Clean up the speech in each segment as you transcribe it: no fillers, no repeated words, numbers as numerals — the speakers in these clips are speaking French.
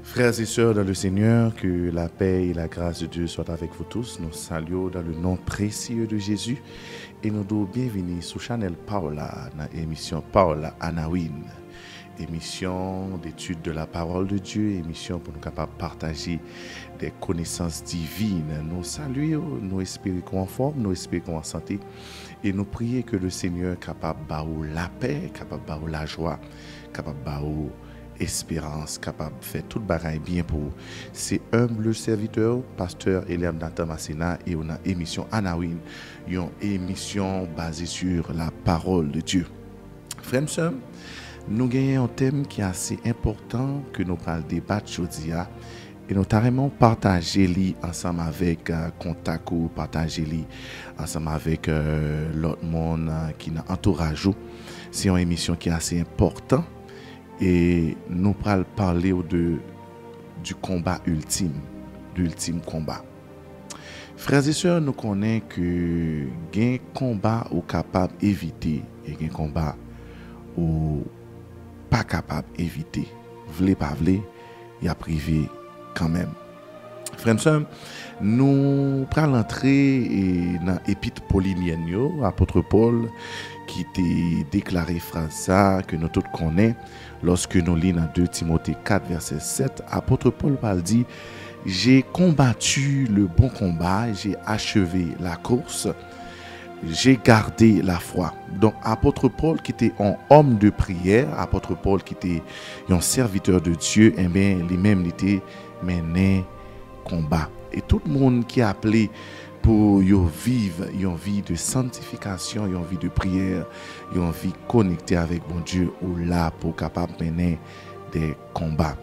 Frères et sœurs dans le Seigneur, que la paix et la grâce de Dieu soient avec vous tous. Nous saluons dans le nom précieux de Jésus et nous donnons bienvenue sur Chanel Paola, dans l'émission Paola Anawin, émission d'étude de la parole de Dieu, émission pour nous capables de partager des connaissances divines. Nous saluons, nous espérons qu'on en forme, nous espérons qu'on en santé et nous prions que le Seigneur est capable de bailler la paix, capable de bailler la joie, capable de bailler espérance, capable de faire tout bagaille bien pour vous. C'est humble serviteur, pasteur Eliam Nathan Massena, et on a émission Anawin, une émission basée sur la parole de Dieu. Frères et sœurs, nous gagnons un thème qui est assez important que nous allons débattre aujourd'hui et nous allons partager lui ensemble avec contact ou partager lui ensemble avec l'autre monde qui est entourage. C'est une émission qui est assez importante. Et nous allons parler du combat ultime, de l'ultime combat. Frères et sœurs, nous connaissons que un combat ou capable d'éviter et un combat ou pas capable d'éviter. Vle pas vle, il y a privé quand même. Frères et sœurs, nous allons entrer dans l'épître paulinienne, apôtre Paul, qui t'a déclaré phrase ça que nous tous connaissons lorsque nous lisons dans 2 Timothée 4 verset 7. Apôtre Paul parle dit: j'ai combattu le bon combat, j'ai achevé la course, j'ai gardé la foi. Donc apôtre Paul qui était un homme de prière, apôtre Paul qui était un serviteur de Dieu, et bien lui-même était mené combat. Et tout le monde qui a appelé pour vivre une vie de sanctification, une vie de prière, une vie connectée avec mon Dieu, ou là pour capable mener des combats.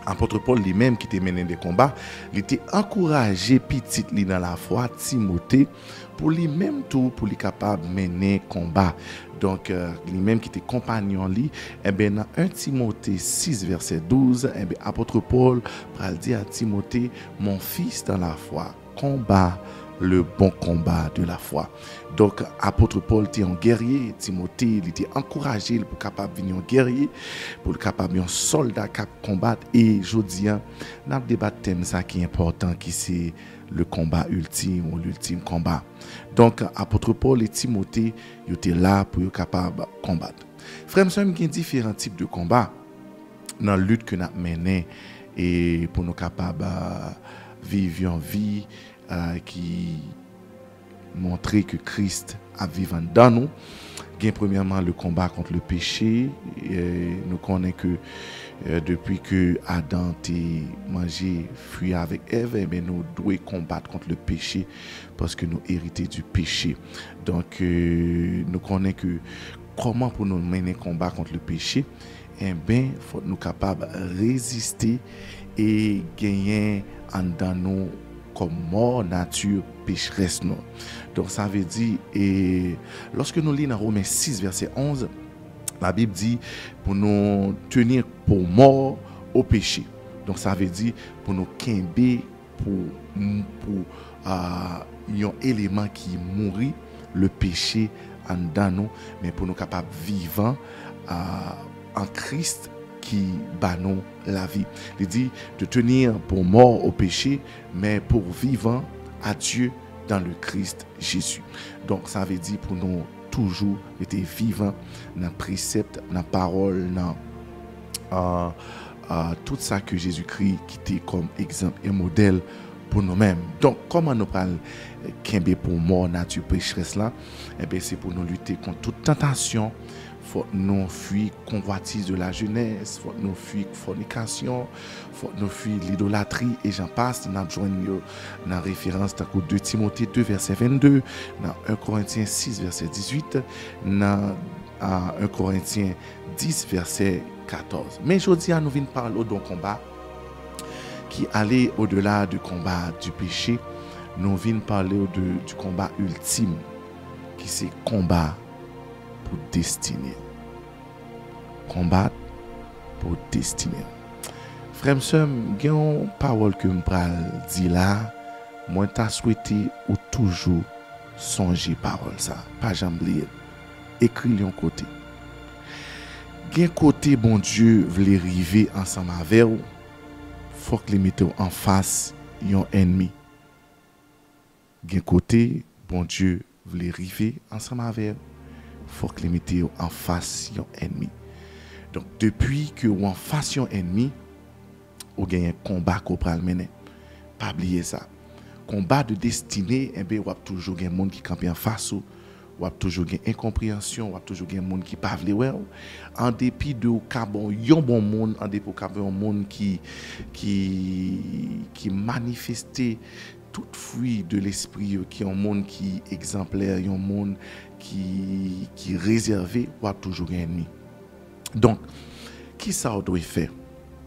Apôtre Paul lui-même qui était mené des combats, il était encouragé petit li dans la foi, Timothée, pour lui-même tout, pour lui capable mener combat. Donc lui-même qui était compagnon lui, et bien dans 1 Timothée 6 verset 12, et bien apôtre Paul pral dire à Timothée: mon fils dans la foi, combat le bon combat de la foi. Donc apôtre Paul était un guerrier, Timothée il était encouragé pour capable venir un guerrier, pour capable un soldat capable combattre. Et jodi an n'a débat thème ça qui est important, qui c'est le combat ultime ou l'ultime combat. Donc apôtre Paul et Timothée ils étaient là pour capable combattre. Frères et sœurs, il y a différents types de combats dans la lutte que nous menons et pour nous capables vivre une vie qui montrer que Christ a vivant dans nous. Gain premièrement le combat contre le péché. Nous connaissons que depuis que Adam a mangé fruit avec Ève, eh nous devons combattre contre le péché parce que nous héritons du péché. Donc nous connaissons que comment pour nous mener combat contre le péché, eh bien faut nous capables de résister et gagner en dans nous comme mort nature pécheresse non. Donc ça veut dire, et lorsque nous lisons dans Romains 6 verset 11, la Bible dit pour nous tenir pour mort au péché. Donc ça veut dire pour nous quimber pour un élément qui mourit le péché en dans nous, mais pour nous capables vivants en Christ qui bat nous la vie. Il dit de tenir pour mort au péché, mais pour vivant à Dieu dans le Christ Jésus. Donc ça veut dire pour nous toujours être vivants dans le précepte, dans la parole, dans tout ça que Jésus-Christ qui était comme exemple et modèle pour nous-mêmes. Donc comment nous parlons qu'un pour mort nature pécheresse là, eh bien c'est pour nous lutter contre toute tentation. Faut nous fuir convoitise de la jeunesse, faut nous fuir fornication, faut nous fuir l'idolâtrie et j'en passe. Nous avons dans référence à 2 Timothée 2 verset 22, dans 1 Corinthiens 6 verset 18, dans 1 Corinthiens 10 verset 14. Mais aujourd'hui nous venons parler d'un combat qui allait au-delà du combat du péché. Nous venons parler du combat ultime qui c'est combat pour destinée. Combattre pour destinée. Frère, sœur, il y a une parole que je dis là, moi t'as souhaité ou toujours songer parole ça, pas jamais oublier. Écris-le en côté. Gen côté bon Dieu voulait arriver ensemble avec vous, faut que les mettez en face yon ennemi. Gen côté, bon Dieu voulait river ensemble avec eux. Faut que les mettez en face yon ennemi. Donc depuis que ou en face yon ennemi, ou gagne un combat qu'on pral mener. Pas oublier ça. Combat de destinée, eh bien, ou a toujours un monde qui campe en face ou a toujours une incompréhension, ou a toujours un monde qui pas vle ouais. En dépit de bon yon bon monde, en dépit de un monde qui manifestait tout fruit de l'esprit, qui est un monde qui exemplaire, un monde qui réservé, ou a toujours un ennemi. Donc, qui ça doit faire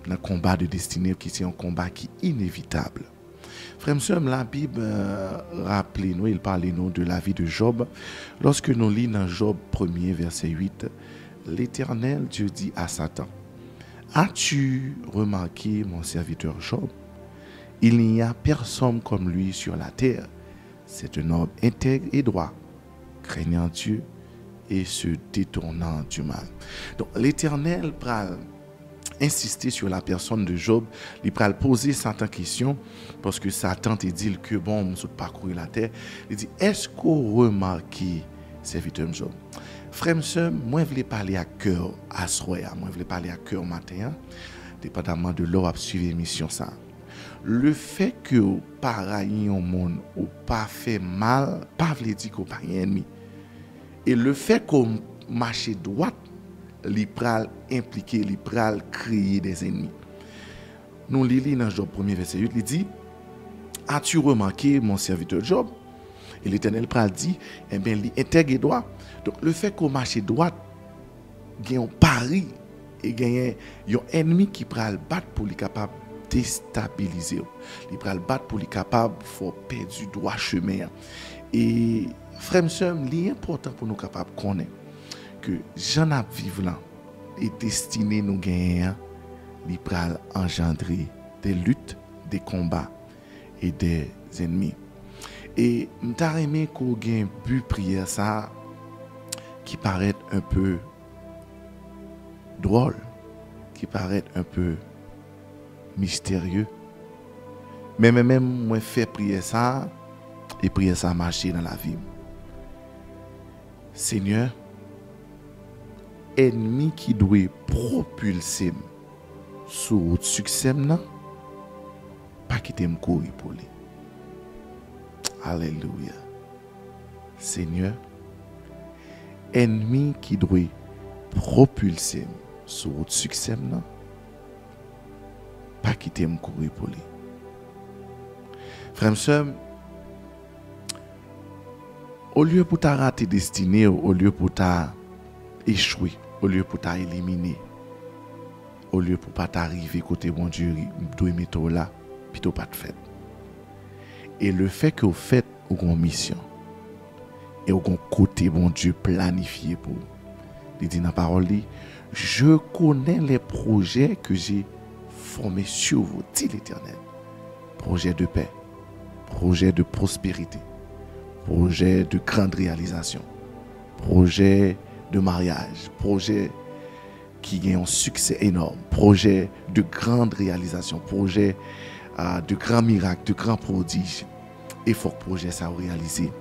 dans le combat de destinée qui c'est un combat qui est inévitable? Frère, monsieur, la Bible rappelle nous, il parle nous de la vie de Job. Lorsque nous lisons dans Job 1er, verset 8, l'Éternel Dieu dit à Satan, as-tu remarqué mon serviteur Job? Il n'y a personne comme lui sur la terre. C'est un homme intègre et droit, craignant Dieu et se détournant du mal. Donc l'Éternel pral insister sur la personne de Job, il pral poser certaines questions parce que Satan te dit que bon, on saute parcourir la terre. Il dit est-ce qu'on remarque serviteur Job? Frère, monsieur, moi je voulais parler à cœur à soir, moi je voulais parler à cœur matin, dépendamment de l'heure à suivre l'émission ça. Le fait que pareil au monde ou pas fait mal, pas veut dire qu'on pas un ennemi. Et le fait qu'on marche droite, li pral impliqué, li pral créer des ennemis. Nous lisons dans Job 1er verset 8, il dit, as-tu remarqué mon serviteur Job? Et l'Éternel pral dit, eh bien, il intègre et droit. Donc le fait qu'on marche droite, il y a un pari et il y a un ennemi qui pral battre pour lui capable déstabiliser. Il pral battre pour lui capable de perdre du droit chemin. Et frère, monsieur, il est important pour nous capables de connaître que j'en ai vivre là et destiné nous gagner, il pral engendrer des luttes, des combats et des ennemis. Et m'ta aimé qu'on gagne but prière ça qui paraît un peu drôle, qui paraît un peu mystérieux. Mais même moi fait prier ça et prier ça marcher dans la vie. Seigneur, ennemi qui doit propulser sur le succès, pas quitter me courir pour lui. Alléluia. Seigneur, ennemi qui doit propulser sur le succès, pas quitter me courir pour lui. Frère, sœur, au lieu pour ta rater destinée, au lieu pour ta échouer, au lieu pour ta éliminer, au lieu pour pas t'arriver côté bon Dieu, doit mettre là, plutôt pas de fait. Et le fait que vous faites une mission et un côté bon Dieu planifié pour, il dit dans la parole, je connais les projets que j'ai formés sur vous, dit l'Éternel. Projet de paix, projet de prospérité, projet de grande réalisation, projet de mariage, projet qui a un succès énorme, projet de grande réalisation, projet de grands miracles, de grands prodiges. Et faut que projet ça réaliser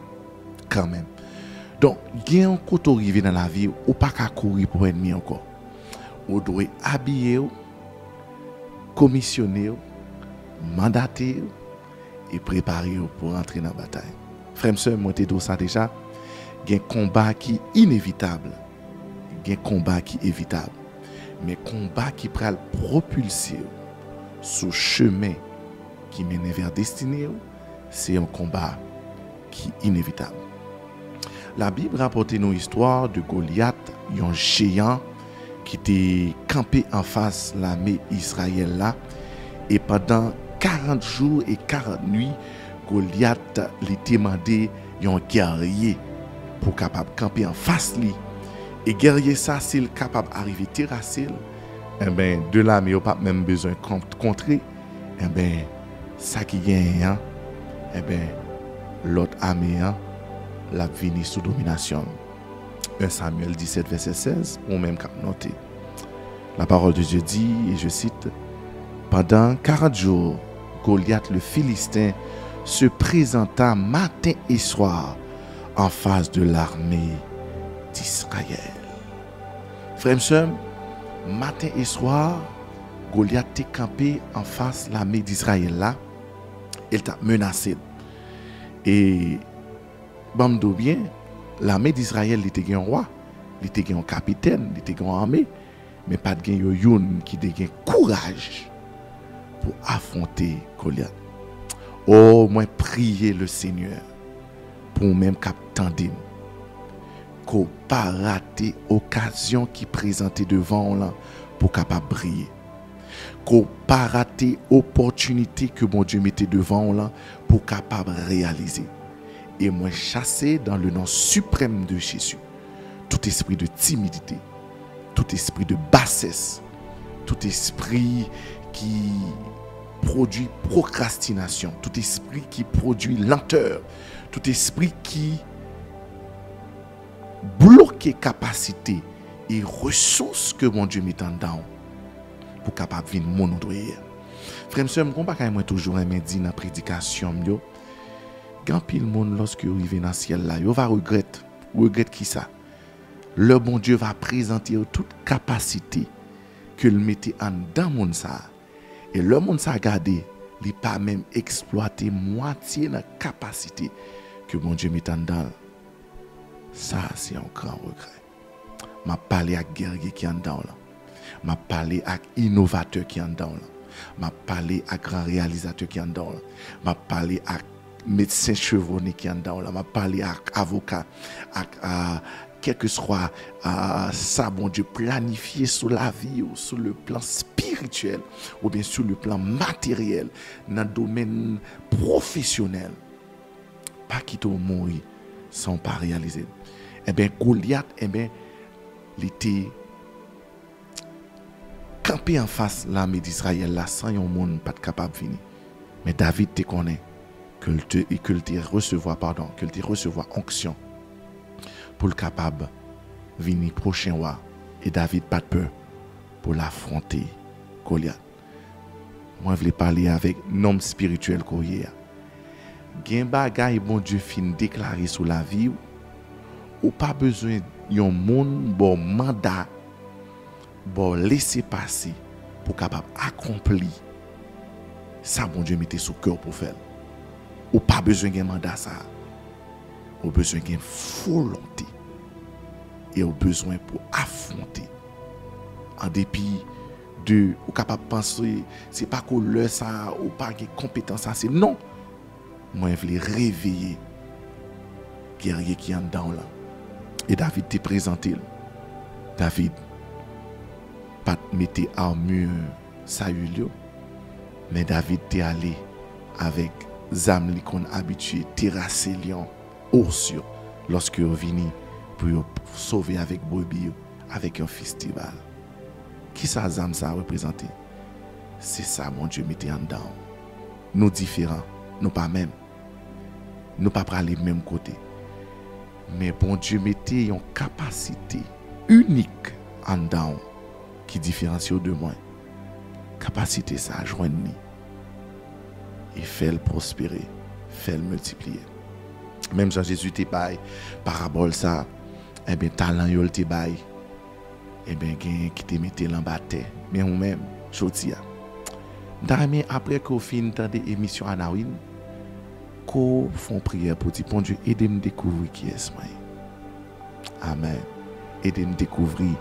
quand même. Donc, il y a un côté arrivé dans la vie, ou pas qu'à courir pour ennemi encore. On doit habiller, commissionner, mandater et préparer pour entrer dans la bataille. Frère, sœur, moi t'ai dit ça déjà. Il y a un combat qui est inévitable. Il y a un combat qui est évitable. Mais combat qui peut propulser sur le chemin qui mène vers destinée, c'est un combat qui est inévitable. La Bible rapporte nos histoires de Goliath, un géant qui était campé en face de l'armée Israël là. Et pendant 40 jours et 40 nuits, Goliath lui demandé un guerrier pour capable camper en face lui. Et guerrier ça, s'il capable d'arriver terrasser, eh ben de l'armée n'a pas même besoin de contrer. Eh ben ça qui gagne, eh ben l'autre armée l'a venu sous domination. 1 Samuel 17 verset 16, ou même cap noté. La parole de Dieu dit, et je cite, Pendant 40 jours, Goliath le Philistin se présenta matin et soir en face de l'armée d'Israël. Frères et sœurs, matin et soir, Goliath était campé en face de l'armée d'Israël là. Il t'a menacé. Et bamdo bien, l'armée d'Israël était un roi, il était un capitaine, il était une armée, mais pas de yon qui a courage pour affronter Goliath. Oh, moi prier le Seigneur pour même qu'attendez qu'on pas rater occasion qui présentait devant là pour capable briller. Qu'on pas rater opportunité que mon Dieu mettait devant là pour capable réaliser. Et moi chasser dans le nom suprême de Jésus tout esprit de timidité, tout esprit de bassesse, tout esprit qui produit procrastination, tout esprit qui produit lenteur, tout esprit qui bloque capacité et ressources que mon Dieu met en dedans pour capable venir monodroyer. Frère, je ne comprends pas toujours un dit dans la prédication. Quand pile monde lorsque vous arrivez dans le ciel là, vous va regretter qui ça? Le bon Dieu va présenter toute capacité que le mettez en dans monde ça. Et le monde ça garder, il pas même exploiter moitié de la capacité que mon Dieu met en dedans. Ça c'est un grand regret. M'a parlé à guerrier qui en dedans là. M'a parlé à innovateur qui en dedans là. M'a parlé à grand réalisateur qui en dedans là. M'a parlé à médecin chevronné qui en dedans là. M'a parlé à avocat, à quel que soit ça, bon Dieu, planifié sur la vie ou sur le plan spirituel ou bien sur le plan matériel, dans le domaine professionnel, pas quitter au mourir sans pas réaliser. Eh bien, Goliath, il était campé en face de l'armée d'Israël là, sans un monde pas capable de venir. Mais David te connaît que te recevoir onction pour le capable venir prochain roi. Et David pas de peur pour l'affronter Goliath. Moi je voulais parler avec l'homme spirituel qu'on y a. Gen bagay bon Dieu fin déclaré sur la vie ou pas besoin yon monde bon mandat bon laisser passer pour capable accomplir ça bon Dieu mettait sous cœur pour faire. Ou pas besoin d'un mandat ça. Ou besoin d'une volonté. Et au besoin pour affronter. En dépit de ou capable penser c'est pas qu'on le ça ou pas de compétence ça, c'est non. Moi je voulais réveiller guerrier qui en dedans là. Et David t'est présenté. David pas mettre armure Saül, mais David t'est allé avec zam li qu'on habitué terrasser lion ours lorsque vini pour sauver avec brebis avec un festival. Qui ça zam ça représenter? C'est ça mon Dieu mettait en dedans. Nous différents, nous pas même. Nous pas aller même côté. Mais bon Dieu mettait une capacité unique en dedans qui différencie de moi. Capacité ça joindre et fait le prospérer, fait le multiplier. Même Jean Jésus te bail parabole ça, eh bien talent yo te bail, eh bien gen qui te mette en bas terre, mais ou même chotia. D'armée après qu'on fin entendre émission Anawin, qu'on font prière pour dire bon Dieu aidez-moi découvrir qui est moi. Amen. Aidez-moi découvrir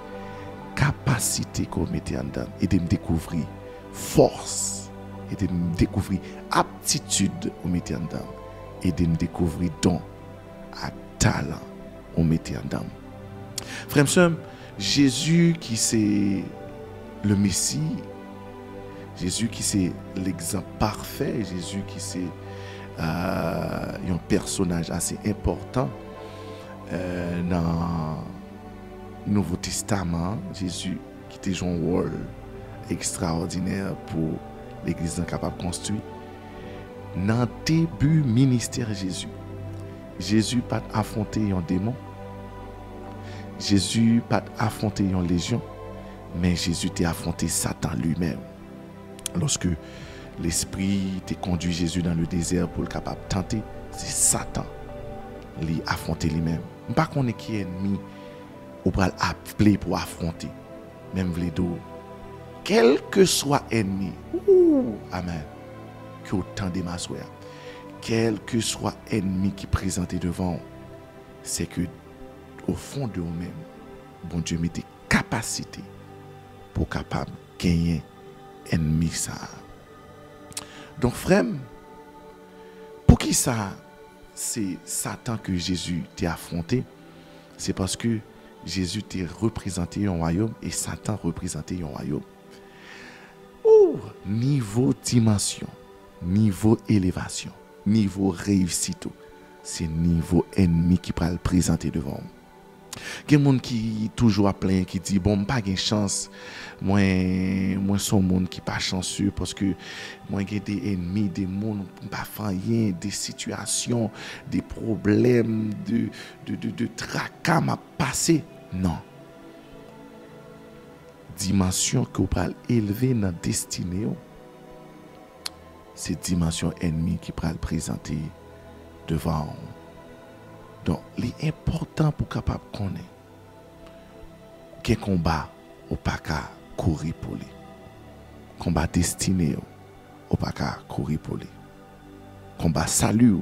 capacité qu'on mette en dedans, aidez-moi découvrir force, aidez-moi découvrir aptitude qu'on mette en dedans, aidez-moi découvrir don à talent qu'on mette en dedans. Frères et sœurs, Jésus qui c'est le Messie, Jésus qui c'est l'exemple parfait, Jésus qui c'est un personnage assez important dans le Nouveau Testament. Jésus qui était un rôle extraordinaire pour l'Église capable de construire. Dans le début ministère Jésus pas affronté un démon. Jésus pas affronté une légion, mais Jésus a affronté Satan lui-même. Lorsque l'Esprit t'a conduit Jésus dans le désert pour le capable de tenter, c'est Satan qui a affronté lui-même. Je ne sais pas qui est ennemi ou pas appelé pour affronter. Même les deux. Quel que soit ennemi, amen, que autant de ma soeur, quel que soit ennemi qui présente devant, c'est que au fond de vous-même, bon Dieu met des capacités pour capable gagner ennemi ça. Donc frère, pour qui ça c'est Satan que Jésus t'a affronté, c'est parce que Jésus t'a représenté un royaume et Satan représenté un royaume. Niveau dimension, niveau élévation, niveau réussite, c'est niveau ennemi qui va le présenter devant vous. Il y a des gens qui toujours à plein qui dit bon pas de chance moi son monde qui pas chanceux parce que moi j'ai des ennemis des monde pas rien des situations des problèmes de tracas m'a passé non dimension que vous parle élever dans destinée c'est dimension ennemi qui va le présenter devant vous. Donc, l'important pour capable connaître que combat ou pas qu'à courir pour lui. Combat destiné ou pas qu'à courir pour lui. Combat salut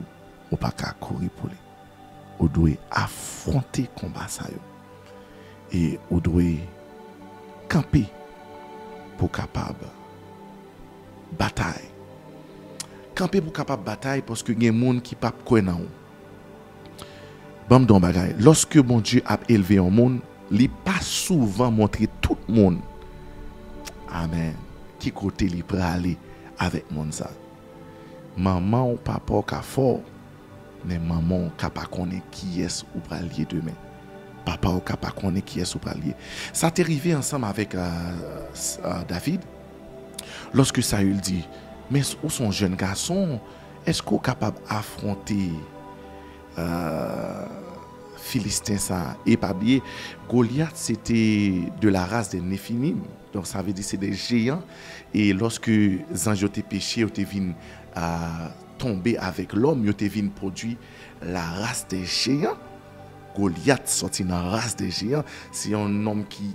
ou pas qu'à courir pour lui. Ou doit affronter combat ça et ou doit camper pour capable bataille. Camper pour capable bataille parce que il y a des gens qui pas connaître. Lorsque mon Dieu a élevé un monde, il n'a pas souvent montré tout le monde. Amen. Qui côté il peut aller avec mon ça. Maman ou papa qui fort, mais maman qui pas connaît qui est ou pour aller demain. Papa ou qui pas connaît qui est ou pour aller. Ça t'est arrivé ensemble avec David. Lorsque Saül dit, mais où sont jeune garçon, est-ce qu'on est capable d'affronter Philistin ça et pas bien Goliath c'était de la race des Néphilim donc ça veut dire c'est des géants et lorsque les anges ont péché ont venu tomber avec l'homme ils ont venu produire la race des géants. Goliath sorti dans la race des géants c'est un homme qui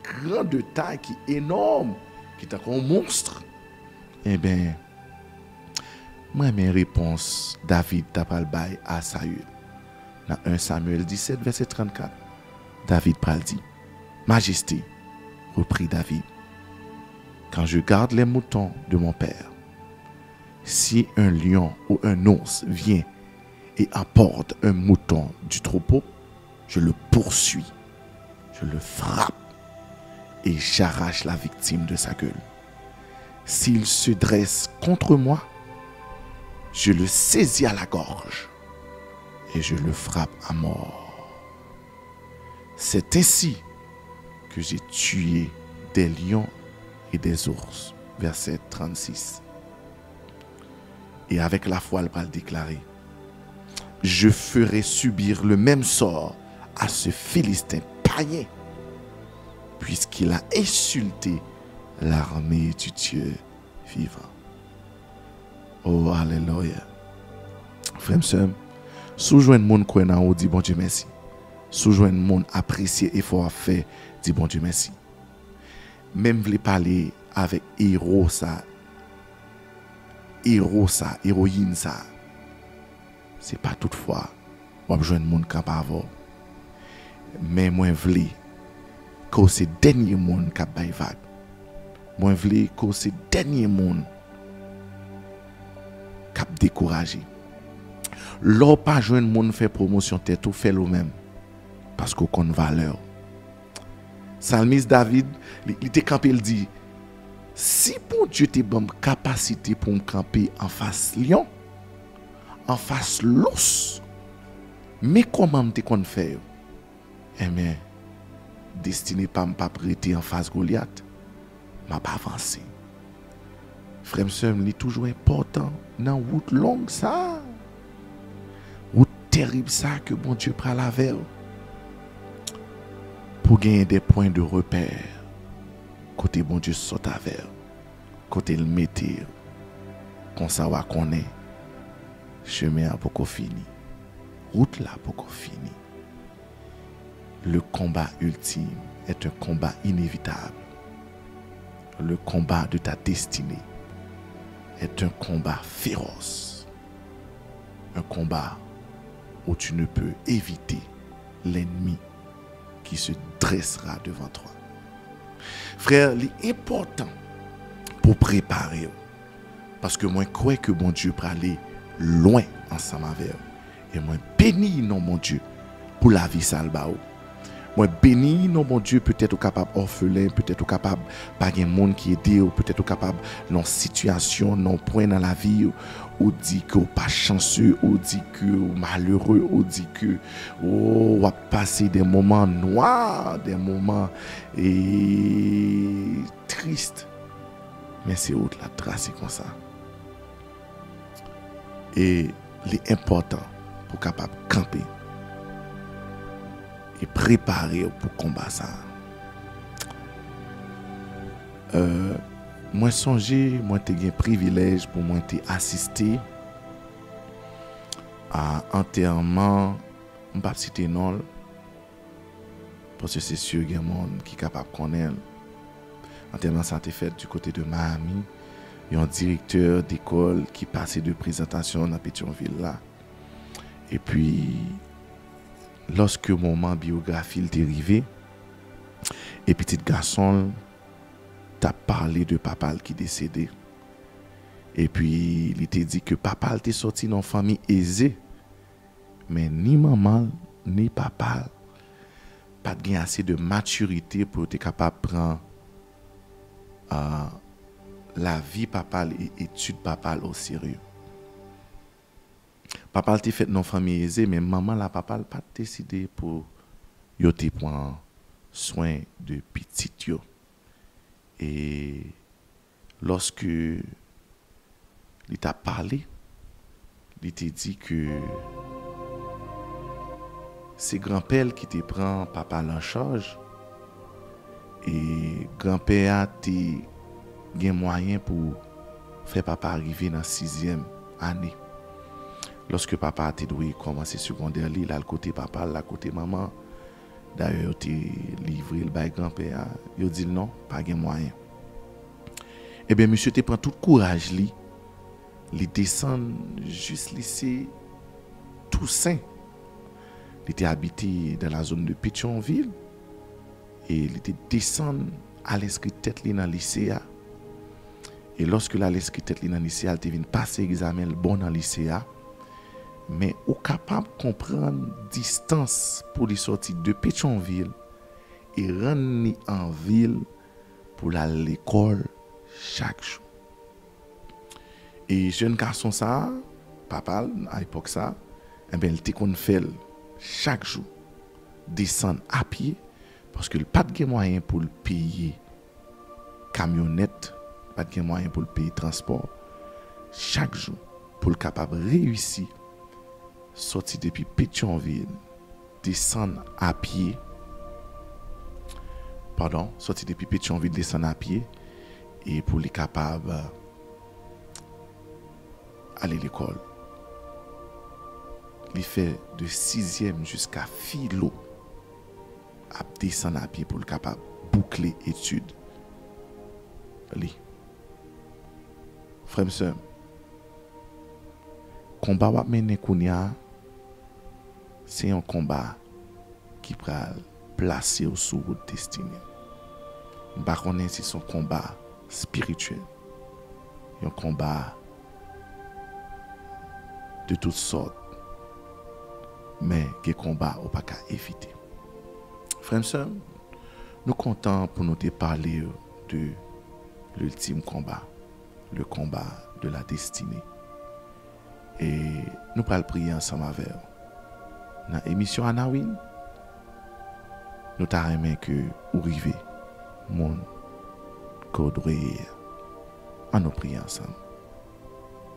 grand de taille qui est énorme qui est un monstre. Eh bien moi, mes réponses, David t'a pas le bail à Saül. Dans 1 Samuel 17, verset 34, David pral dit, Majesté, reprit David, quand je garde les moutons de mon père, si un lion ou un ours vient et apporte un mouton du troupeau, je le poursuis, je le frappe et j'arrache la victime de sa gueule. S'il se dresse contre moi, je le saisis à la gorge et je le frappe à mort. C'est ainsi que j'ai tué des lions et des ours. Verset 36. Et avec la foi, elle va le déclarer. Je ferai subir le même sort à ce Philistin païen, puisqu'il a insulté l'armée du Dieu vivant. Oh, alléluia. Frère, sœur, sous-joindre monde qui est en haut, dit bon Dieu merci. Sous-joindre monde apprécier effort à faire, dit bon Dieu merci. Même vle parler avec héros ça, héroïne ça. C'est pas toutefois, on joindre monde qui pas avant. Mais moi vle que c'est dernier monde qui bay vague. Moi vle que c'est dernier monde cap découragé. L'on pas joindre monde fait promotion tête ou fait le même parce qu'on connaît valeur. Psalmiste David, il était campé, il dit si bon Dieu te donne capacité pour me camper en face lion, en face l'os, mais comment te qu'on faire? Eh bien, destiné pas me pas prêter en face Goliath, m'a pas avancé. Frère sœur, il est toujours important dans route longue ça. Route terrible ça que bon Dieu prend la vers pour gagner des points de repère côté bon Dieu saute à vers. côté le mettre, qu'on savoir qu'on est, chemin à beaucoup fini, route là beaucoup fini. Le combat ultime est un combat inévitable. Le combat de ta destinée est un combat féroce. Un combat où tu ne peux éviter l'ennemi qui se dressera devant toi. Frère, il est important pour préparer. Parce que moi, je crois que mon Dieu peut aller loin ensemble avec eux. Et moi, béni non mon Dieu pour la vie salbao. Moi, béni non mon Dieu, peut-être capable orphelin, peut-être capable pas un monde qui aide, peut-être capable dans situation, dans point dans la vie, ou dit que pas chanceux, ou dit que malheureux, ou dit que on va passer des moments noirs, des moments tristes. Mais c'est autre la trace comme ça. Et l'important pour capable camper et préparer pour combattre ça. Moi songer, moi t'ai un privilège pour moi t'ai assisté à enterrement, on pas citer non parce que c'est sûr qu'il y a monde qui est capable de connaître. Enterrement ça a été fait du côté de Miami. Il y a un directeur d'école qui passait de présentation dans Pétionville là. Et puis lorsque le moment biographie est arrivé, et petit garçon t'a parlé de papa qui est décédé. Et puis il t'a dit que papa était sorti dans une famille aisée, mais ni maman ni papa pas de assez de maturité pour être capable de prendre la vie papa et étude papa au sérieux. Papa était fait dans famille aisée, mais maman la papa pas décidé pour yo te prendre soin de petit yo. Et lorsque il t'a parlé, il t'a dit que c'est grand-père qui te prend papa en charge et grand-père a gen moyen pour faire papa arriver dans 6e année. Lorsque papa a doué commencer secondaire, là le côté papa, là côté maman. D'ailleurs, tu livré le bail grand-père, il dit non, pas gen moyen. Eh bien monsieur te prend tout courage li descend juste lycée Toussaint. Il était habité dans la zone de Pétionville et il était descend à l'inscrit tête dans le lycée. Et lorsque l'inscrit tête dans le lycée, il vient passer examen bon dans le lycée. Mais au capable de comprendre distance pour les sortir de Pétionville et rentrer en ville pour aller à l'école chaque jour. Et jeune garçon ça, papa à l'époque ça, eh bien il était qu'on fait chaque jour descendre à pied parce que pas de moyen pour le payer camionnette, pas de moyen pour le payer transport chaque jour pour le capable réussir sortir depuis Pétionville, descendre à pied. Sortir depuis Pétionville, descendre à pied et pour les capables aller à l'école. Il fait de 6e jusqu'à philo à descendre à pied pour le capable boucler études. Frère et sœur, combat wa mené kounya c'est un combat qui peut placer au sous route destinée. Par contre, c'est son combat spirituel. Un combat de toutes sortes. Mais qui combat au pas qu'à éviter. Frères et sœurs, nous comptons pour nous parler de l'ultime combat, le combat de la destinée. Et nous allons prier ensemble avec vous. Dans l'émission Anawin, nous t'aimons que vous arrivez, mon code en nous prier ensemble.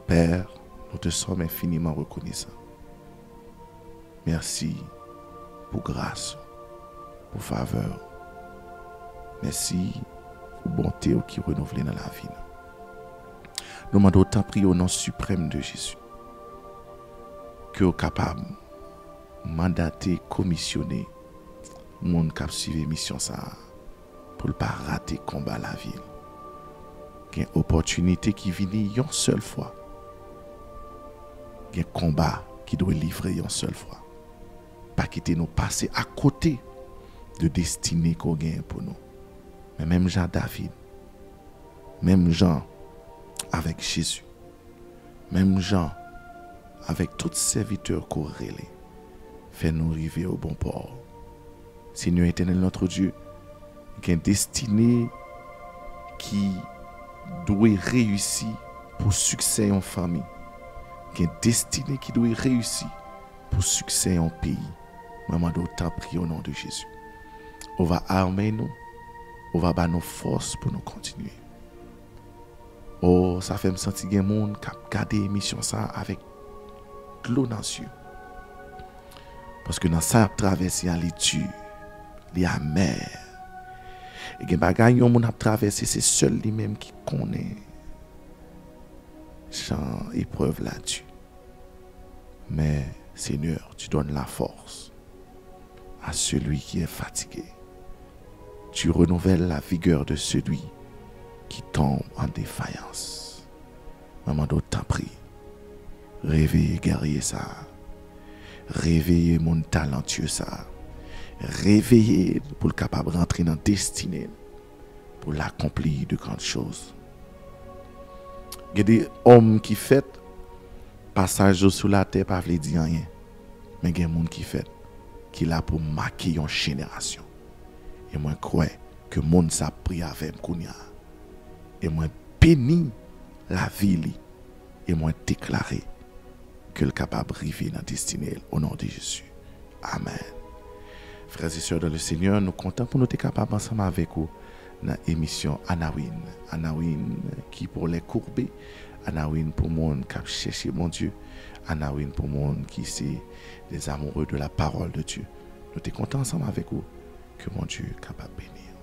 Père, nous te sommes infiniment reconnaissants. Merci pour grâce, pour faveur. Merci pour bonté qui renouvelle dans la vie. Nous demandons tant prier au nom suprême de Jésus. Que vous capable mandater, commissionner monde qui suivre mission ça pour ne pas rater combat la ville. Il y a une opportunité qui vient une seule fois. Il y a un combat qui doit livrer une seule fois. Pas quitter nous passer à côté de destinée qu'on gagne pour nous. Mais même Jean David, même Jean avec Jésus, même Jean avec tous serviteurs qu'on relève, fait nous arriver au bon port. Seigneur éternel notre Dieu, il y a une destinée qui doit réussir pour succès en famille. Il y a une destinée qui doit réussir pour succès en pays. Maman, d'autant prie au nom de Jésus. On va armer nous, on va battre nos forces pour nous continuer. Oh, ça fait me sentir qu'il y a des gens qui ont gardé l'émission ça avec l'eau dans les yeux. Parce que dans ça, traverser les dur, les amer. Et les bagages que a traversé, c'est seul lui-même qui connaît sans épreuve là-dessus. Mais Seigneur, tu donnes la force à celui qui est fatigué. Tu renouvelles la vigueur de celui qui tombe en défaillance. Maman, d'autant prie. Réveillez guerrier ça. Réveillez mon talentueux ça. Réveillez pour le capable de rentrer dans la destinée. Pour l'accomplir de grandes choses. Il y a des hommes qui font passage sous la terre, pas veut dire rien. Mais il y a des gens qui font qui là pour marquer une génération. Et moi, je crois que le monde s'est pris avec moi. Et moi, béni la ville. Et moi, déclaré que le capable de arriver dans la destinée au nom de Jésus. Amen. Frères et sœurs dans le Seigneur, nous comptons pour nous être capables ensemble avec vous dans l'émission Anawin. Anawin qui pour les courbés. Anawin pour le monde qui a cherché mon Dieu. Anawin pour le monde qui c'est des amoureux de la parole de Dieu. Nous sommes contents ensemble avec vous. Que mon Dieu est capable de bénir.